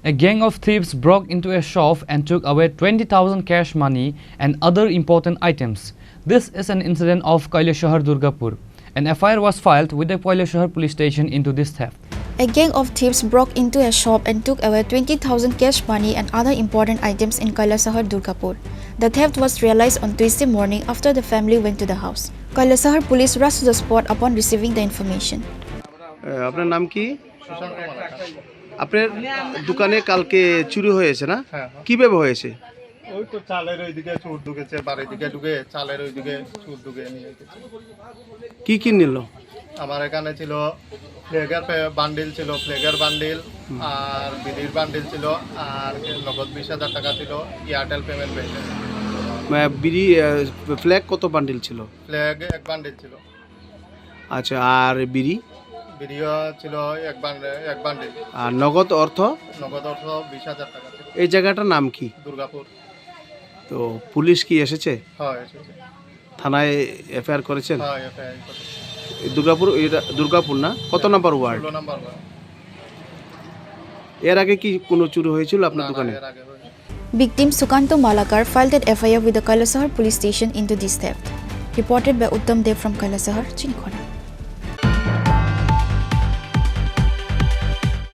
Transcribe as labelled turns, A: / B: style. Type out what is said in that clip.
A: A gang of thieves broke into a shop and took away 20,000 cash money and other important items. This is an incident of Kailashahar, Durgapur. An FIR was filed with the Kailashahar police station into this theft.
B: A gang of thieves broke into a shop and took away 20,000 cash money and other important items in Kailashahar, Durgapur. The theft was realized on Tuesday morning after the family went to the house. Kailashahar police rushed to the spot upon receiving the information.
C: আপনার নাম কি? আপনার দোকানে কালকে চুরি হয়েছে না? কিভাবে হয়েছে?
D: ওই তো চালের ওইদিকে চোর ঢুকেছে, বাড়ির দিকে ঢুকে চালের ওইদিকে চোর ঢুকে নিয়ে গেছে।
C: কি কি নিল?
D: আমার এখানে ছিল ফ্লেগার বান্ডিল ছিল, ফ্লেগার বান্ডিল আর বিডির বান্ডিল ছিল আর নগদ 20,000 টাকা ছিল, এয়ারটেল পেমেন্ট ব্যাংকে।
C: বিড়ি ফ্ল্যাগ কত বান্ডিল ছিল?
D: ফ্ল্যাগ এক বান্ডিল ছিল।
C: আচ্ছা, আর বিড়ি?
D: বিডিও ছিল এক বান্ডিল।
C: আর নগদ অর্থ?
D: নগদ অর্থ 20,000 টাকা ছিল।
C: এই জায়গাটার নাম কি?
D: দুর্গাপুর।
C: তো পুলিশ কি এসেছে?
D: হ্যাঁ এসেছে।
C: থানায় এফআইআর করেছেন?
D: হ্যাঁ এফআইআর করেছে।
C: দুর্গাপুর না? কত নাম্বার ওয়ার্ড?
D: 16 number ward.
C: এর আগে কি কোনো চুরি হয়েছিল আপনার দোকানে?
D: এর আগে হয়েছে।
B: Victim Sukanto Malakar filed an FIR with the Kailashahar police station into this theft. Reported by Uttam Dev from Kailashahar, Chinchona.